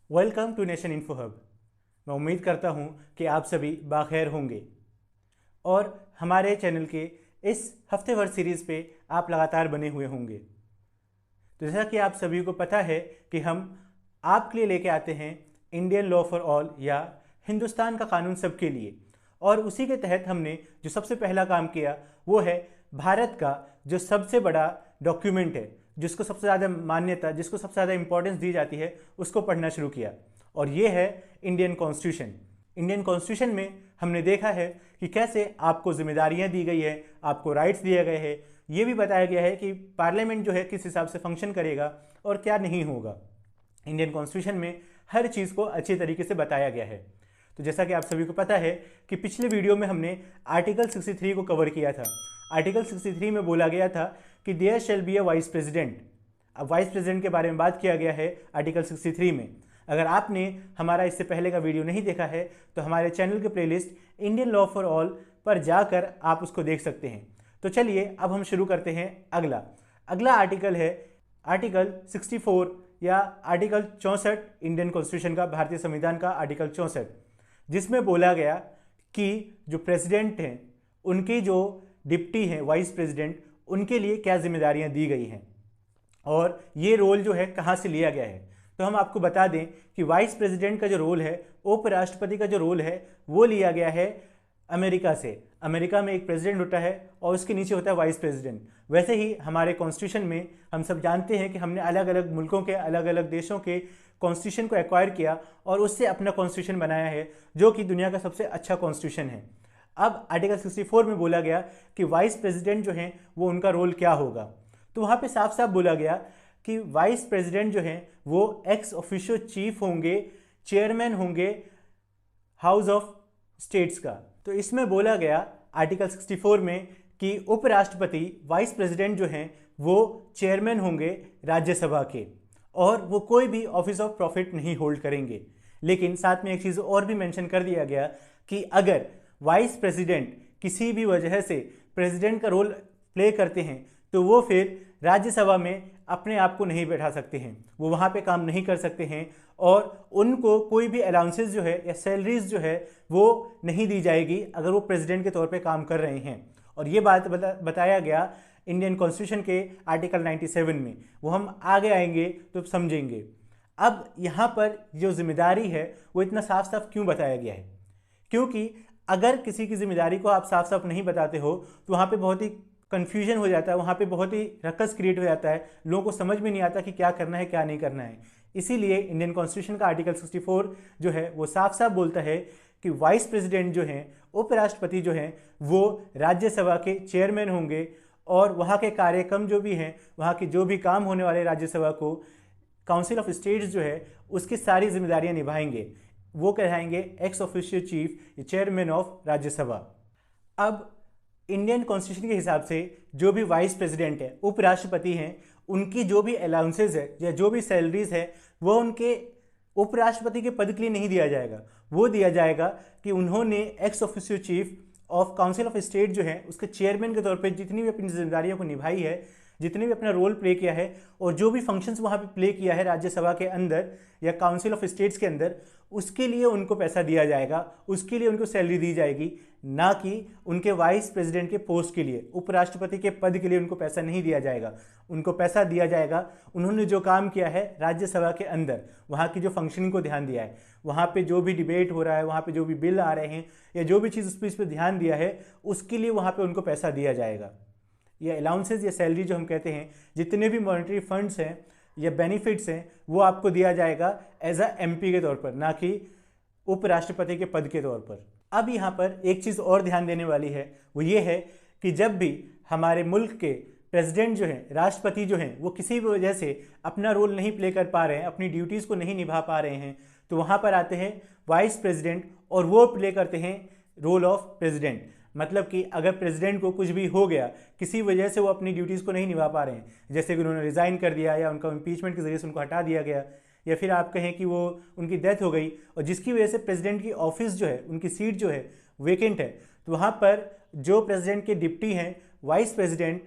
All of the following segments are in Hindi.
Welcome to nation info hub. मैं उम्मीद करता हूँ कि आप सभी बाखैर होंगे और हमारे चैनल के इस हफ्ते भर सीरीज़ पे आप लगातार बने हुए होंगे। तो जैसा कि आप सभी को पता है कि हम आपके लिए लेके आते हैं इंडियन लॉ फॉर ऑल या हिंदुस्तान का कानून सबके लिए, और उसी के तहत हमने जो सबसे पहला काम किया वो है भारत का जो सबसे बड़ा डॉक्यूमेंट है, जिसको सबसे ज़्यादा मान्यता, जिसको सबसे ज़्यादा इंपॉर्टेंस दी जाती है, उसको पढ़ना शुरू किया। और ये है इंडियन कॉन्स्टिट्यूशन। इंडियन कॉन्स्टिट्यूशन में हमने देखा है कि कैसे आपको जिम्मेदारियां दी गई है, आपको राइट्स दिए गए हैं, ये भी बताया गया है कि पार्लियामेंट जो है किस हिसाब से फंक्शन करेगा और क्या नहीं होगा। इंडियन कॉन्स्टिट्यूशन में हर चीज़ को अच्छे तरीके से बताया गया है। तो जैसा कि आप सभी को पता है कि पिछले वीडियो में हमने आर्टिकल 63 को कवर किया था। आर्टिकल 63 में बोला गया था कि there shall be a vice president. अब वाइस प्रेसिडेंट के बारे में बात किया गया है आर्टिकल 63 में। अगर आपने हमारा इससे पहले का वीडियो नहीं देखा है तो हमारे चैनल के playlist Indian law for all पर जाकर आप उसको देख सकते हैं। तो चलिए अब हम शुरू करते हैं। अगला आर्टिकल है आर्टिकल 64 या आर्टिकल 64 इंडियन कॉन्स्टिट्यूशन का, भारतीय संविधान का आर्टिकल 64, जिसमें बोला गया कि जो प्रेसिडेंट हैं उनकी जो डिप्टी हैं वाइस प्रेसिडेंट, उनके लिए क्या जिम्मेदारियां दी गई हैं और ये रोल जो है कहाँ से लिया गया है। तो हम आपको बता दें कि वाइस प्रेसिडेंट का जो रोल है, उपराष्ट्रपति का जो रोल है, वो लिया गया है अमेरिका से। अमेरिका में एक प्रेसिडेंट होता है और उसके नीचे होता है वाइस प्रेसिडेंट। वैसे ही हमारे कॉन्स्टिट्यूशन में हम सब जानते हैं कि हमने अलग अलग मुल्कों के, अलग अलग देशों के कॉन्स्टिट्यूशन को एक्वायर किया और उससे अपना कॉन्स्टिट्यूशन बनाया है, जो कि दुनिया का सबसे अच्छा कॉन्स्टिट्यूशन है। अब आर्टिकल 64 में बोला गया कि वाइस प्रेसिडेंट जो हैं वो उनका रोल क्या होगा। तो वहाँ पे साफ साफ बोला गया कि वाइस प्रेसिडेंट जो हैं वो एक्स ऑफिशियो चीफ होंगे, चेयरमैन होंगे हाउस ऑफ स्टेट्स का। तो इसमें बोला गया आर्टिकल 64 में कि उपराष्ट्रपति वाइस प्रेसिडेंट जो हैं वो चेयरमैन होंगे राज्यसभा के, और वो कोई भी ऑफिस ऑफ प्रॉफिट नहीं होल्ड करेंगे। लेकिन साथ में एक चीज़ और भी मेंशन कर दिया गया कि अगर वाइस प्रेसिडेंट किसी भी वजह से प्रेसिडेंट का रोल प्ले करते हैं तो वो फिर राज्यसभा में अपने आप को नहीं बैठा सकते हैं, वो वहाँ पे काम नहीं कर सकते हैं, और उनको कोई भी अलाउंसेस जो है या सैलरीज जो है वो नहीं दी जाएगी अगर वो प्रेसिडेंट के तौर पे काम कर रहे हैं। और ये बात बताया गया इंडियन कॉन्स्टिट्यूशन के आर्टिकल 97 में। वो हम आगे आएंगे तो समझेंगे। अब यहाँ पर जो जिम्मेदारी है वो इतना साफ साफ क्यों बताया गया है, क्योंकि अगर किसी की जिम्मेदारी को आप साफ साफ नहीं बताते हो तो वहाँ पे बहुत ही कन्फ्यूजन हो जाता है, वहाँ पे बहुत ही रकस क्रिएट हो जाता है, लोगों को समझ में नहीं आता कि क्या करना है क्या नहीं करना है। इसीलिए इंडियन कॉन्स्टिट्यूशन का आर्टिकल 64 जो है वो साफ साफ बोलता है कि वाइस प्रेसिडेंट जो हैं, उपराष्ट्रपति जो हैं, वो राज्यसभा के चेयरमैन होंगे और वहाँ के कार्यक्रम जो भी हैं, वहाँ के जो भी काम होने वाले राज्यसभा को, काउंसिल ऑफ स्टेट्स जो है उसकी सारी जिम्मेदारियाँ निभाएंगे। वो कहलाएंगे ex officio chief, chairman of Rajya Sabha. अब इंडियन कॉन्स्टिट्यूशन के हिसाब से जो भी वाइस प्रेसिडेंट है, उपराष्ट्रपति हैं, उनकी जो भी अलाउंसेज है या जो भी सैलरीज है वो उनके उपराष्ट्रपति के पद के लिए नहीं दिया जाएगा। वो दिया जाएगा कि उन्होंने x officio chief of council of state जो है उसके चेयरमैन के तौर पे जितनी भी अपनी जिम्मेदारियों को निभाई है, जितने भी अपना रोल प्ले किया है और जो भी फंक्शंस वहाँ पे प्ले किया है राज्यसभा के अंदर या काउंसिल ऑफ स्टेट्स के अंदर, उसके लिए उनको पैसा दिया जाएगा, उसके लिए उनको सैलरी दी जाएगी, ना कि उनके वाइस प्रेसिडेंट के पोस्ट के लिए, उपराष्ट्रपति के पद के लिए उनको पैसा नहीं दिया जाएगा। उनको पैसा दिया जाएगा उन्होंने जो काम किया है राज्यसभा के अंदर, वहाँ की जो फंक्शनिंग को ध्यान दिया है, वहाँ पे जो भी डिबेट हो रहा है, वहाँ पे जो भी बिल आ रहे हैं या जो भी चीज़ उस पर ध्यान दिया है, उसके लिए वहाँ पे उनको पैसा दिया जाएगा। या अलाउंसेज या सैलरी जो हम कहते हैं, जितने भी मॉनेटरी फंड्स हैं या बेनिफिट्स हैं, वो आपको दिया जाएगा एज अ एमपी के तौर पर, ना कि उपराष्ट्रपति के पद के तौर पर। अब यहाँ पर एक चीज़ और ध्यान देने वाली है, वो ये है कि जब भी हमारे मुल्क के प्रेसिडेंट जो हैं, राष्ट्रपति जो हैं, वो किसी भी वजह से अपना रोल नहीं प्ले कर पा रहे हैं, अपनी ड्यूटीज़ को नहीं निभा पा रहे हैं, तो वहाँ पर आते हैं वाइस प्रेसिडेंट और वो प्ले करते हैं रोल ऑफ प्रेसिडेंट। मतलब कि अगर प्रेसिडेंट को कुछ भी हो गया, किसी वजह से वो अपनी ड्यूटीज़ को नहीं निभा पा रहे हैं, जैसे कि उन्होंने रिज़ाइन कर दिया या उनका इम्पीचमेंट के जरिए से उनको हटा दिया गया, या फिर आप कहें कि वो उनकी डेथ हो गई और जिसकी वजह से प्रेसिडेंट की ऑफिस जो है, उनकी सीट जो है वेकेंट है, तो वहाँ पर जो प्रेसिडेंट के डिप्टी हैं, वाइस प्रेसिडेंट,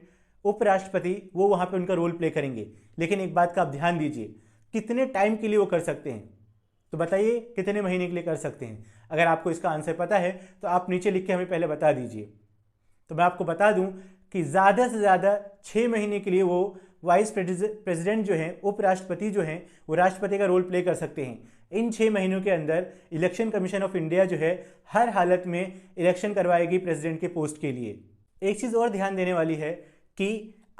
उपराष्ट्रपति, वो वहाँ पे उनका रोल प्ले करेंगे। लेकिन एक बात का आप ध्यान दीजिए, कितने टाइम के लिए वो कर सकते हैं। तो बताइए कितने महीने के लिए कर सकते हैं। अगर आपको इसका आंसर पता है तो आप नीचे लिख के हमें पहले बता दीजिए। तो मैं आपको बता दूं कि ज़्यादा से ज़्यादा 6 महीने के लिए वो वाइस प्रेसिडेंट जो हैं, उपराष्ट्रपति जो हैं, वो राष्ट्रपति का रोल प्ले कर सकते हैं। इन 6 महीनों के अंदर इलेक्शन कमीशन ऑफ इंडिया जो है हर हालत में इलेक्शन करवाएगी प्रेसिडेंट के पोस्ट के लिए। एक चीज़ और ध्यान देने वाली है कि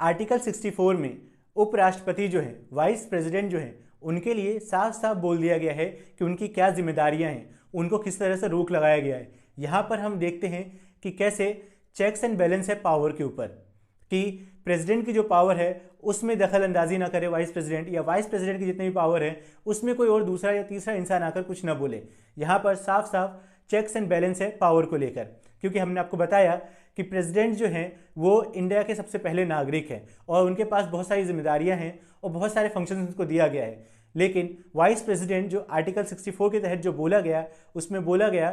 आर्टिकल 64 में उपराष्ट्रपति जो हैं, वाइस प्रेसिडेंट जो हैं, उनके लिए साफ साफ बोल दिया गया है कि उनकी क्या जिम्मेदारियां हैं, उनको किस तरह से रोक लगाया गया है। यहाँ पर हम देखते हैं कि कैसे चेक्स एंड बैलेंस है पावर के ऊपर, कि प्रेसिडेंट की जो पावर है उसमें दखल अंदाजी ना करे वाइस प्रेसिडेंट, या वाइस प्रेसिडेंट की जितनी भी पावर है उसमें कोई और दूसरा या तीसरा इंसान आकर कुछ ना बोले। यहाँ पर साफ साफ चेक्स एंड बैलेंस है पावर को लेकर, क्योंकि हमने आपको बताया कि प्रेसिडेंट जो हैं वो इंडिया के सबसे पहले नागरिक हैं और उनके पास बहुत सारी जिम्मेदारियां हैं और बहुत सारे फंक्शंस उनको दिया गया है। लेकिन वाइस प्रेसिडेंट जो आर्टिकल 64 के तहत जो बोला गया, उसमें बोला गया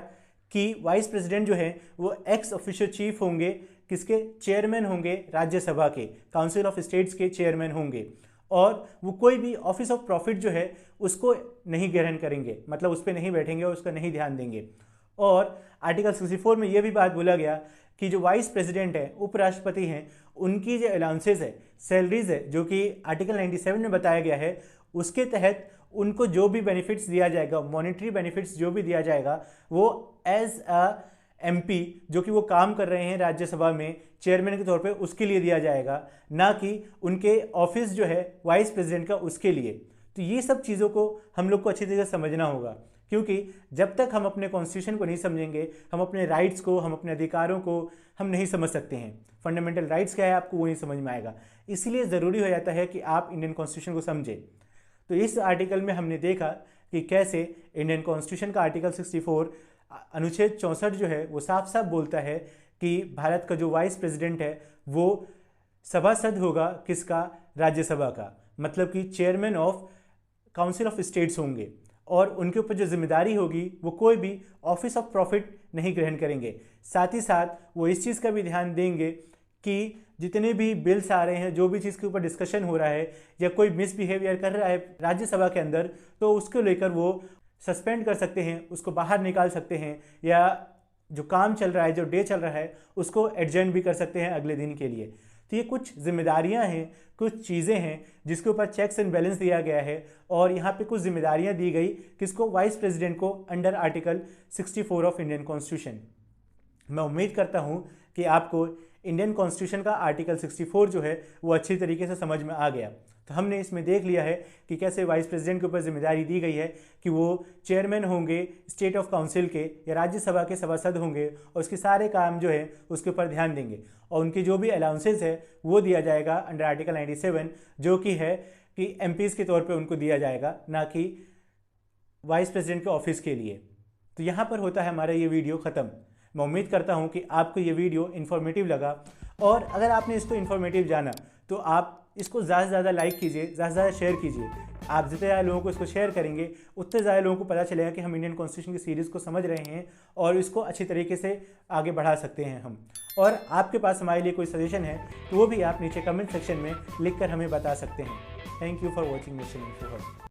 कि वाइस प्रेसिडेंट जो है वो एक्स ऑफिशियो चीफ होंगे, किसके चेयरमैन होंगे, राज्यसभा के, काउंसिल ऑफ स्टेट्स के चेयरमैन होंगे, और वो कोई भी ऑफिस ऑफ प्रॉफिट जो है उसको नहीं ग्रहण करेंगे, मतलब उस पर नहीं बैठेंगे और उसका नहीं ध्यान देंगे। और आर्टिकल 64 में ये भी बात बोला गया कि जो वाइस प्रेसिडेंट है, उपराष्ट्रपति हैं, उनकी जो अलाउंसेज है, सैलरीज है, जो कि आर्टिकल 97 में बताया गया है, उसके तहत उनको जो भी बेनिफिट्स दिया जाएगा, मॉनेटरी बेनिफिट्स जो भी दिया जाएगा, वो एज अ एमपी जो कि वो काम कर रहे हैं राज्यसभा में चेयरमैन के तौर पे, उसके लिए दिया जाएगा, ना कि उनके ऑफिस जो है वाइस प्रेसिडेंट का उसके लिए। तो ये सब चीज़ों को हम लोग को अच्छी तरीके से समझना होगा, क्योंकि जब तक हम अपने कॉन्स्टिट्यूशन को नहीं समझेंगे, हम अपने राइट्स को, हम अपने अधिकारों को हम नहीं समझ सकते हैं। फंडामेंटल राइट्स क्या है आपको वो नहीं समझ में आएगा। इसलिए ज़रूरी हो जाता है कि आप इंडियन कॉन्स्टिट्यूशन को समझें। तो इस आर्टिकल में हमने देखा कि कैसे इंडियन कॉन्स्टिट्यूशन का आर्टिकल 64 अनुच्छेद 64 जो है वो साफ साफ बोलता है कि भारत का जो वाइस प्रेसिडेंट है वो सभासद होगा, किसका, राज्यसभा का, मतलब कि chairman of council of states होंगे, और उनके ऊपर जो जिम्मेदारी होगी वो कोई भी ऑफिस ऑफ प्रॉफिट नहीं ग्रहण करेंगे। साथ ही साथ वो इस चीज़ का भी ध्यान देंगे कि जितने भी बिल्स आ रहे हैं, जो भी चीज़ के ऊपर डिस्कशन हो रहा है या कोई मिसबिहेवियर कर रहा है राज्यसभा के अंदर, तो उसको लेकर वो सस्पेंड कर सकते हैं, उसको बाहर निकाल सकते हैं, या जो काम चल रहा है, जो डे चल रहा है, उसको एडजर्न भी कर सकते हैं अगले दिन के लिए। तो ये कुछ जिम्मेदारियां हैं, कुछ चीज़ें हैं जिसके ऊपर चेक्स एंड बैलेंस दिया गया है, और यहाँ पे कुछ जिम्मेदारियां दी गई किसको, वाइस प्रेसिडेंट को, under article 64 of Indian constitution. मैं उम्मीद करता हूँ कि आपको इंडियन कॉन्स्टिट्यूशन का आर्टिकल 64 जो है वो अच्छी तरीके से समझ में आ गया। तो हमने इसमें देख लिया है कि कैसे वाइस प्रेसिडेंट के ऊपर जिम्मेदारी दी गई है कि वो चेयरमैन होंगे स्टेट ऑफ काउंसिल के या राज्यसभा के सभासद होंगे, और उसके सारे काम जो है उसके ऊपर ध्यान देंगे, और उनकी जो भी अलाउंसेस है वो दिया जाएगा अंडर आर्टिकल 97, जो कि है कि एमपीज़ के तौर पर उनको दिया जाएगा, ना कि वाइस प्रेसिडेंट के ऑफिस के लिए। तो यहाँ पर होता है हमारा ये वीडियो ख़त्म। मैं उम्मीद करता हूँ कि आपको ये वीडियो इन्फॉर्मेटिव लगा, और अगर आपने इसको इन्फॉर्मेटिव जाना तो आप इसको ज़्यादा से ज़्यादा लाइक कीजिए, ज़्यादा से ज़्यादा शेयर कीजिए। आप जितने ज़्यादा लोगों को इसको शेयर करेंगे उतने ज़्यादा लोगों को पता चलेगा कि हम इंडियन कॉन्स्टिट्यूशन की सीरीज़ को समझ रहे हैं और इसको अच्छी तरीके से आगे बढ़ा सकते हैं हम। और आपके पास हमारे लिए कोई सजेशन है तो वो भी आप नीचे कमेंट सेक्शन में लिख कर हमें बता सकते हैं। Thank you for watching mission info hub.